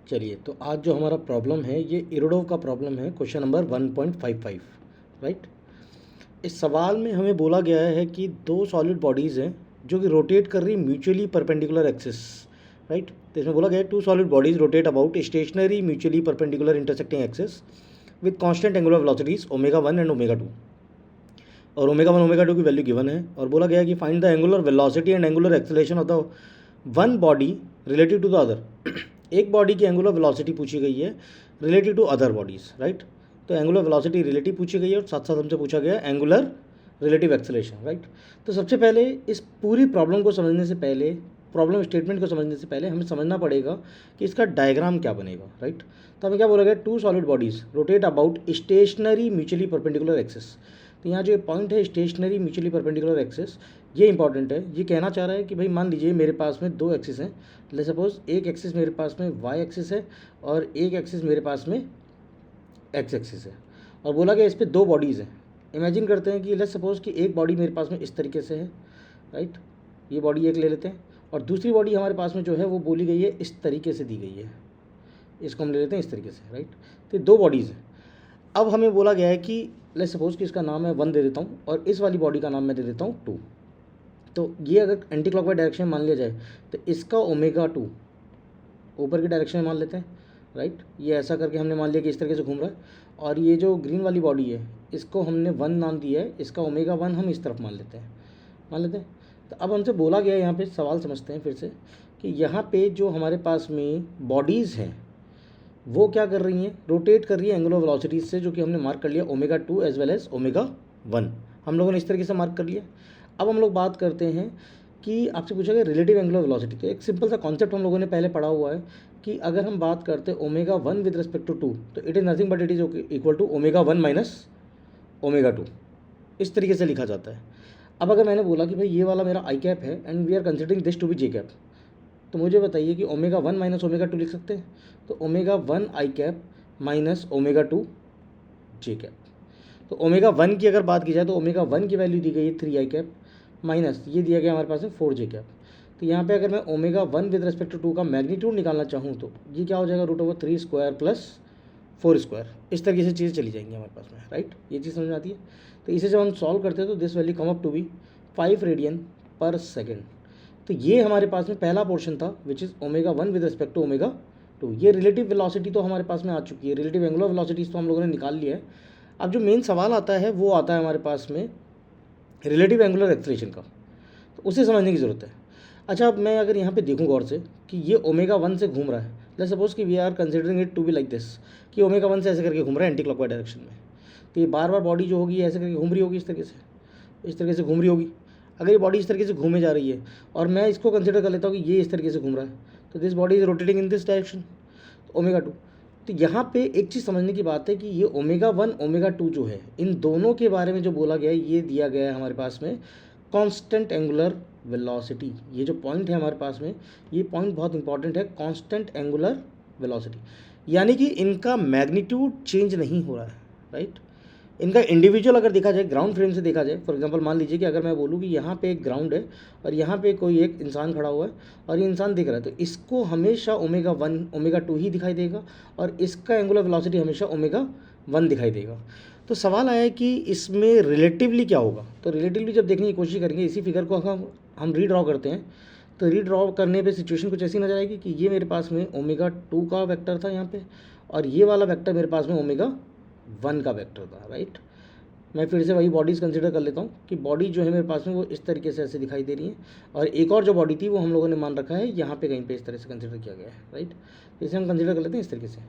चलिए, तो आज जो हमारा प्रॉब्लम है ये इरोडोव का प्रॉब्लम है, क्वेश्चन नंबर 1.55, राइट। इस सवाल में हमें बोला गया है कि दो सॉलिड बॉडीज़ हैं जो कि रोटेट कर रही म्यूचुअली परपेंडिकुलर एक्सिस, राइट। तो इसमें बोला गया है two solid bodies rotate about stationary mutually perpendicular intersecting axis with constant angular velocities omega 1 and omega 2, और ओमेगा 1 ओमेगा 2 की वैल्यू गिवन है। और बोला गया है कि find the angular velocity and angular acceleration of the one body relative to the other. एक body की एंगुलर वेलोसिटी पूछी गई है relative to other bodies, right. तो एंगुलर वेलोसिटी रिलेटिव पूछी गई है और साथ साथ हमसे पूछा गया एंगुलर रिलेटिव एक्सेलरेशन, राइट। तो सबसे पहले इस पूरी प्रॉब्लम को समझने से पहले, प्रॉब्लम स्टेटमेंट को समझने से पहले हमें समझना पड़ेगा कि इसका डायग्राम क्या बनेगा, राइट। तो हमें क्या बोला गया, two solid bodies rotate about stationary mutually perpendicular axis. तो यहाँ जो ये पॉइंट है स्टेशनरी म्यूचुअली परपेंडिकुलर एक्सिस, ये इंपॉर्टेंट है। ये कहना चाह रहा है कि भाई मान लीजिए मेरे पास में दो एक्सिस हैं। लेट्स सपोज एक एक्सिस मेरे पास में वाई एक्सिस है और एक एक्सिस मेरे पास में एक्स एक्सिस है, और बोला गया इस पर दो बॉडीज़ हैं। इमेजिन करते हैं कि लेट्स सपोज कि एक बॉडी मेरे पास में इस तरीके से है, राइट। ये बॉडी एक ले लेते हैं और दूसरी बॉडी हमारे पास में जो है वो बोली गई है इस तरीके से दी गई है, इसको हम ले लेते हैं इस तरीके से, राइट। तो दो बॉडीज़ हैं। अब हमें बोला गया है कि लेट्स सपोज कि इसका नाम है 1 दे देता हूँ और इस वाली बॉडी का नाम मैं दे देता हूँ 2। तो ये अगर एंटी क्लॉकवाइज डायरेक्शन में मान लिया जाए तो इसका ओमेगा 2 ऊपर की डायरेक्शन में मान लेते हैं, राइट। ये ऐसा करके हमने मान लिया कि इस तरीके से घूम रहा है, और ये जो ग्रीन वाली बॉडी है इसको हमने 1 नाम दिया है, इसका ओमेगा 1 हम इस तरफ मान लेते हैं। तो अब हमसे बोला गया है, यहाँ पे सवाल समझते हैं फिर से, कि यहाँ पे जो हमारे पास में बॉडीज़ हैं वो क्या कर रही हैं, रोटेट कर रही है एंगुलर वेलोसिटीज से, जो कि हमने मार्क कर लिया omega 2 as well as omega 1, हम लोगों ने इस तरीके से मार्क कर लिया। अब हम लोग बात करते हैं कि आपसे पूछा गया रिलेटिव एंगुलर वेलोसिटी। तो एक सिंपल सा कॉन्सेप्ट हम लोगों ने पहले पढ़ा हुआ है कि अगर हम बात करते हैं ओमेगा 1 विद रिस्पेक्ट टू 2, तो it is nothing but it is equal to omega 1 minus omega 2, इस तरीके से लिखा जाता है। अब अगर मैंने बोला कि भाई ये वाला मेरा आई कैप है and we are considering this to be j cap, तो मुझे बताइए कि ओमेगा 1 माइनस ओमेगा 2 लिख सकते हैं। तो ओमेगा 1 आई कैप माइनस ओमेगा 2 जे कैप। तो ओमेगा 1 की अगर बात की जाए तो ओमेगा 1 की वैल्यू दी गई है 3 आई कैप माइनस ये दिया गया हमारे पास है 4 जे कैप। तो यहाँ पे अगर मैं ओमेगा 1 विद रिस्पेक्ट टू 2 का मैग्नीट्यूड निकालना चाहूँ तो ये क्या हो जाएगा, √3 स्क्वायर प्लस 4 स्क्वायर, इस तरीके से चीज़ें चली जाएंगी हमारे पास में, राइट। ये चीज़ समझ में आती है। तो इसे जब हम सॉल्व करते हैं तो this value come up to be 5 radian per second. तो ये हमारे पास में पहला पोर्शन था which is omega 1 with respect to omega 2। ये रिलेटिव वेलोसिटी तो हमारे पास में आ चुकी है, रिलेटिव एंगुलर वेलोसिटीज़ तो हम लोगों ने निकाल लिया है। अब जो मेन सवाल आता है वो आता है हमारे पास में रिलेटिव एंगुलर एक्सेलरेशन का, तो उसे समझने की ज़रूरत है। अच्छा, अब मैं अगर यहाँ पे देखूँ गौर से कि ये ओमेगा 1 से घूम रहा है, लेट्स सपोज कि we are considering it to be like this, कि ओमेगा 1 से ऐसे करके घूम रहा है एंटी क्लॉकवाइज डायरेक्शन में। तो ये बार बार बॉडी जो होगी ऐसे करके घूम रही होगी, इस तरीके से घूम रही होगी। अगर ये बॉडी इस तरीके से घूमे जा रही है और मैं इसको कंसिडर कर लेता हूँ कि ये इस तरीके से घूम रहा है, तो this body is rotating in this direction, तो ओमेगा 2। तो यहाँ पे एक चीज़ समझने की बात है कि ये ओमेगा 1 ओमेगा 2 जो है, इन दोनों के बारे में जो बोला गया है ये दिया गया है हमारे पास में कांस्टेंट एंगुलर वेलोसिटी। ये जो पॉइंट है हमारे पास में, ये पॉइंट बहुत इंपॉर्टेंट है, कांस्टेंट एंगुलर वेलोसिटी, यानी कि इनका मैग्नीट्यूड चेंज नहीं हो रहा है, राइट। इनका इंडिविजुअल अगर देखा जाए, ग्राउंड फ्रेम से देखा जाए, फॉर एग्जांपल मान लीजिए कि अगर मैं बोलूँ कि यहाँ पे एक ग्राउंड है और यहाँ पे कोई एक इंसान खड़ा हुआ है और ये इंसान दिख रहा है, तो इसको हमेशा ओमेगा 1 ओमेगा 2 ही दिखाई देगा और इसका एंगुलर वेलोसिटी हमेशा ओमेगा 1 दिखाई देगा। तो सवाल आया है कि इसमें रिलेटिवली क्या होगा। तो रिलेटिवली जब देखने की कोशिश करेंगे, इसी फिगर को हम रीड्रॉ करते हैं, तो रीड्रॉ करने पे सिचुएशन कुछ ऐसी नजर आएगी कि ये मेरे पास में ओमेगा 2 का वेक्टर था यहाँ पे, और ये वाला वेक्टर मेरे पास में ओमेगा 1 का वेक्टर था, राइट। मैं फिर से वही बॉडीज़ कंसिडर कर लेता हूँ कि बॉडी जो है मेरे पास में वो इस तरीके से ऐसे दिखाई दे रही है, और एक और जो बॉडी थी वो हम लोगों ने मान रखा है यहाँ पे कहीं पे इस तरह से कंसिडर किया गया है, राइट। तो इसे हम कंसिडर कर लेते हैं इस तरीके से।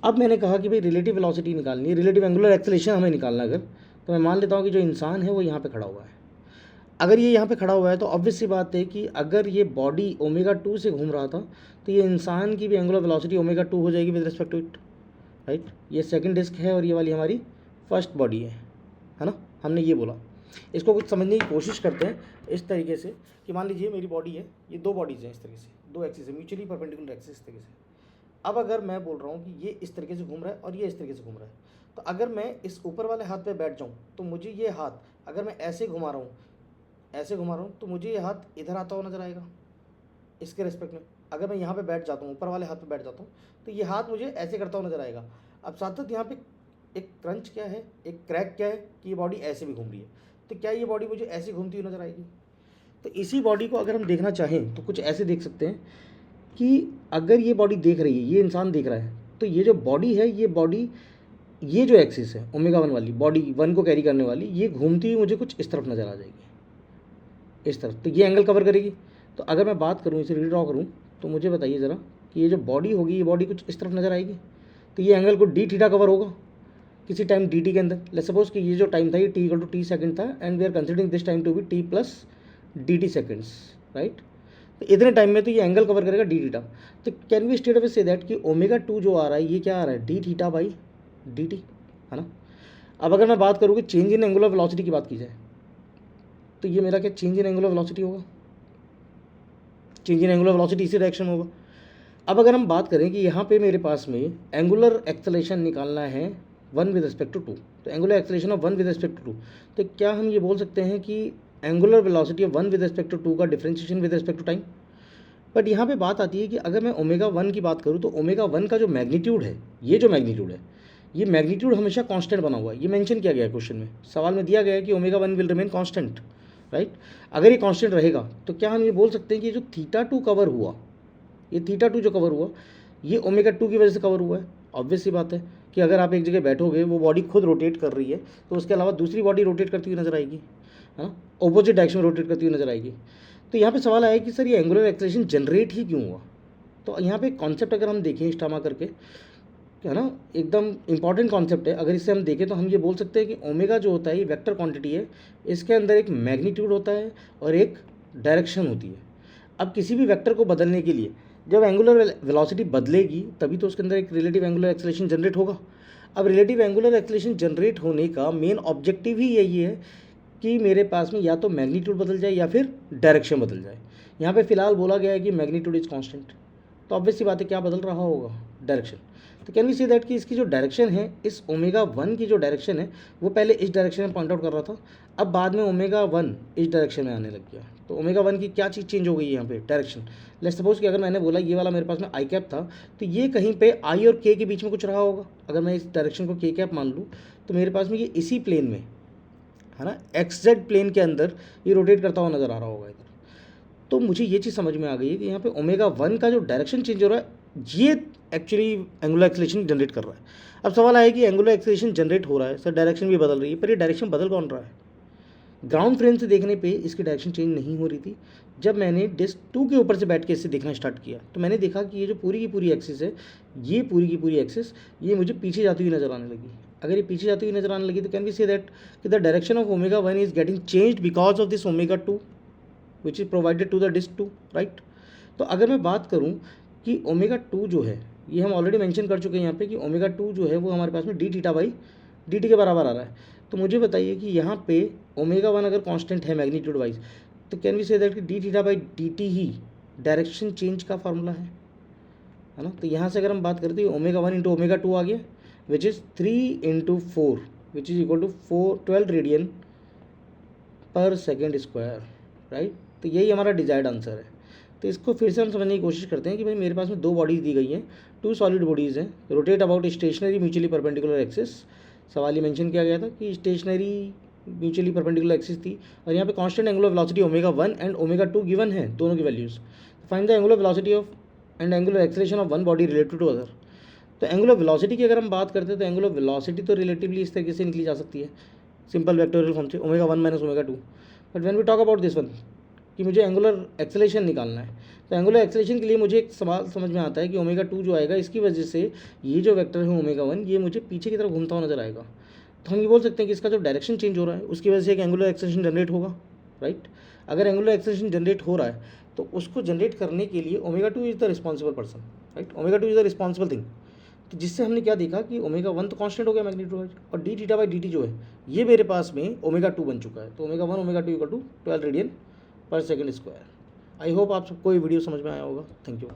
अब मैंने कहा कि भाई रिलेटिव वेलोसिटी निकालनी है, रिलेटिव एंगुलर एक्सेलरेशन हमें निकालना अगर, तो मैं मान लेता हूँ कि जो इंसान है वो यहाँ पे खड़ा हुआ है। अगर ये यहाँ पे खड़ा हुआ है तो ऑब्वियस सी बात है कि अगर ये बॉडी ओमेगा 2 से घूम रहा था तो ये इंसान की भी एंगुलर वेलोसिटी ओमेगा 2 हो जाएगी with respect to it, right. ये सेकंड डिस्क है और ये वाली हमारी फर्स्ट बॉडी है ना। हमने ये बोला, इसको कुछ समझने की कोशिश करते हैं इस तरीके से कि मान लीजिए मेरी बॉडी है, ये दो बॉडीज़ हैं इस तरीके से, दो एक्सिस है म्यूचुअली परपेंडिकुलर एक्सिस इस तरीके से। अब अगर मैं बोल रहा हूँ कि ये इस तरीके से घूम रहा है और ये इस तरीके से घूम रहा है, तो अगर मैं इस ऊपर वाले हाथ पे बैठ जाऊँ तो मुझे ये हाथ अगर मैं ऐसे घुमा रहा हूँ, तो मुझे ये हाथ इधर आता हुआ नजर आएगा इसके रेस्पेक्ट में। अगर मैं यहाँ पे बैठ जाता हूँ, ऊपर वाले हाथ पे बैठ जाता हूँ, तो ये हाथ मुझे ऐसे करता हुआ नजर आएगा। अब साथ साथ यहाँ पे एक क्रंच क्या है, एक क्रैक क्या है कि ये बॉडी ऐसे भी घूम रही है। तो क्या ये बॉडी मुझे ऐसे घूमती हुई नजर आएगी? तो इसी बॉडी को अगर हम देखना चाहें तो कुछ ऐसे देख सकते हैं कि अगर ये बॉडी देख रही है, ये इंसान देख रहा है, तो ये जो बॉडी है, ये बॉडी, ये जो एक्सिस है ओमेगा 1 वाली, बॉडी 1 को कैरी करने वाली, ये घूमती हुई मुझे कुछ इस तरफ नज़र आ जाएगी, इस तरफ। तो ये एंगल कवर करेगी। तो अगर मैं बात करूँ, इसे रीड्रॉ करूँ, तो मुझे बताइए ज़रा कि ये जो बॉडी होगी, ये बॉडी कुछ इस तरफ नज़र आएगी। तो ये एंगल को डी थीटा कवर होगा किसी टाइम डी टी के अंदर। लेट्स सपोज कि ये जो टाइम था ये T equal to T second था, and we are considering this time to be T plus D T seconds, right. तो इतने टाइम में तो ये एंगल कवर करेगा डी थीटा। तो कैन वी स्टेट अवे से दैट कि ओमेगा 2 जो आ रहा है, ये क्या आ रहा है, D theta by D T, है ना। अब अगर मैं बात करूँ कि चेंज इन एंगुलर वेलोसिटी की बात की जाए, तो ये मेरा क्या चेंज इन एंगुलर वेलोसिटी होगा, चेंज इन एंगुलर वेलोसिटी इसी डायरेक्शन में होगा। अब अगर हम बात करें कि यहाँ पे मेरे पास में एंगुलर एक्सेलरेशन निकालना है 1 विद रिस्पेक्ट टू 2, तो angular acceleration of 1 with respect to 2, तो क्या हम ये बोल सकते हैं कि angular velocity of 1 with respect to 2 का differentiation with respect to time? But यहाँ पे बात आती है कि अगर मैं ओमेगा 1 की बात करूँ, तो ओमेगा 1 का जो मैग्नीट्यूड है, ये जो मैग्नीट्यूड है, ये मैग्नीट्यूड हमेशा कांस्टेंट बना हुआ है। ये मेंशन किया गया है क्वेश्चन में, सवाल में दिया गया है कि omega 1 will remain constant, right. अगर ये कांस्टेंट रहेगा तो क्या हम ये बोल सकते हैं कि ये जो थीटा 2 कवर हुआ, ये थीटा 2 जो कवर हुआ, ये ओमेगा 2 की वजह से कवर हुआ है। ऑब्वियस सी बात है कि अगर आप एक जगह बैठोगे, वो बॉडी खुद रोटेट कर रही है, तो उसके अलावा दूसरी बॉडी रोटेट करती हुई नजर आएगी, है ना, ऑपोजिट डायरेक्शन में रोटेट करती हुई नजर आएगी। तो यहाँ पे सवाल आया कि सर ये एंगुलर एक्सेलरेशन जनरेट ही क्यों हुआ? तो यहाँ पे कॉन्सेप्ट अगर हम देखें स्टामा करके, है ना, एकदम इंपॉर्टेंट कॉन्सेप्ट है। अगर इसे हम देखें तो हम ये बोल सकते हैं कि ओमेगा जो होता है ये वेक्टर क्वांटिटी है, इसके अंदर एक मैग्नीट्यूड होता है और एक डायरेक्शन होती है। अब किसी भी वेक्टर को बदलने के लिए जब एंगुलर वेलोसिटी बदलेगी, तभी तो उसके अंदर एक रिलेटिव एंगुलर एक्सेलरेशन जनरेट होगा। अब रिलेटिव एंगुलर एक्सेलरेशन जनरेट होने का मेन ऑब्जेक्टिव ही यही है कि मेरे पास में या तो मैग्नीट्यूड बदल जाए या फिर डायरेक्शन बदल जाए। यहाँ पे फिलहाल बोला गया है कि मैग्नीट्यूड इज कांस्टेंट, तो ऑब्वियस सी बात है क्या बदल रहा होगा, डायरेक्शन। तो कैन वी सी दैट कि इसकी जो डायरेक्शन है, इस ओमेगा 1 की जो डायरेक्शन है, वो पहले इस डायरेक्शन में पॉइंट आउट कर रहा था, अब बाद में ओमेगा 1 इस डायरेक्शन में आने लग गया। तो ओमेगा 1 की क्या चीज़ चेंज हो गई है यहाँ पे, डायरेक्शन। लेट्स सपोज कि अगर मैंने बोला ये वाला मेरे पास में आई कैप था, तो ये कहीं पे आई और के बीच में कुछ रहा होगा। अगर मैं इस डायरेक्शन को के कैप मान लूँ, तो मेरे पास में ये इसी प्लेन में, है ना, एक्स जेड प्लेन के अंदर ये रोटेट करता हुआ नज़र आ रहा होगा इधर। तो मुझे ये चीज़ समझ में आ गई है कि यहाँ पे ओमेगा 1 का जो डायरेक्शन चेंज हो रहा है, ये एक्चुअली एंगुलर एक्सेलरेशन जनरेट कर रहा है। अब सवाल आया कि एंगुलर एक्सेलरेशन जनरेट हो रहा है, सर डायरेक्शन भी बदल रही है, पर ये डायरेक्शन बदल कौन रहा है? ग्राउंड फ्रेम से देखने पे इसकी डायरेक्शन चेंज नहीं हो रही थी। जब मैंने डिस्क 2 के ऊपर से बैठ के इसे देखना स्टार्ट किया, तो मैंने देखा कि ये जो पूरी की पूरी एक्सिस है, ये पूरी की पूरी एक्सिस, ये मुझे पीछे जाती हुई नजर आने लगी। अगर ये पीछे जाती हुई नजर आने लगी, तो कैन वी से दैट कि the direction of omega 1 is getting changed because of this omega 2 which is provided to the disc 2, right. तो अगर मैं बात करूँ कि ओमेगा 2 जो है, ये हम ऑलरेडी मेंशन कर चुके हैं यहाँ पे कि ओमेगा 2 जो है वो हमारे पास में D theta by D T के बराबर आ रहा है। तो मुझे बताइए कि यहाँ पे ओमेगा 1 अगर कांस्टेंट है मैग्नीट्यूड वाइज, तो कैन वी से दैट कि D theta by D T he direction change का फार्मूला है ना। तो यहाँ से अगर हम बात करते हैं ओमेगा 1 इंटू ओमेगा 2 आ गया, which is 3 into 4 which is equal to 12 radian per second square, right. तो यही हमारा डिजायर्ड आंसर है। तो इसको फिर से हम समझने की कोशिश करते हैं कि भाई मेरे पास में 2 बॉडीज़ दी गई हैं, 2 सॉलिड बॉडीज़ हैं, rotate about stationary mutually perpendicular axis. सवाल ये मेंशन किया गया था कि स्टेशनरी म्यूचुअली परपेंडिकुलर एक्सिस थी, और यहाँ पे constant angular velocity omega 1 and omega 2 given है, दोनों की values. Find the angular velocity of and angular acceleration of one body related to other. तो एंगुलर वेलोसिटी की अगर हम बात करते हैं, तो एंगुलर वेलोसिटी तो रिलेटिवली इस तरीके से निकली जा सकती है, सिंपल वेक्टोरियल फॉर्म से, omega 1 minus omega 2। But when we talk about this one कि मुझे एंगुलर एक्सेलरेशन निकालना है, तो एंगुलर एक्सेलरेशन के लिए मुझे एक सवाल समझ में आता है कि ओमेगा 2 जो आएगा, इसकी वजह से ये जो वेक्टर है ओमेगा 1, ये मुझे पीछे की तरफ घूमता हुआ नजर आएगा। तो हम ये बोल सकते हैं कि इसका जो डायरेक्शन चेंज हो रहा है, उसकी वजह से एक एंगुलर एक्सेलरेशन जनरेट होगा, राइट। अगर एंगुलर एक्सेलरेशन जनरेट हो रहा है, तो उसको जनरेट करने के लिए omega 2 is the responsible person, right. Omega 2 is the responsible thing. तो जिससे हमने क्या देखा कि ओमेगा 1 तो कांस्टेंट हो गया मैग्नीट्यूड, और D theta by D T जो है, ये मेरे पास में ओमेगा 2 बन चुका है। तो omega 1 omega 2 equal to 12 radian per second square. I hope आप सबको ये वीडियो समझ में आया होगा। Thank you.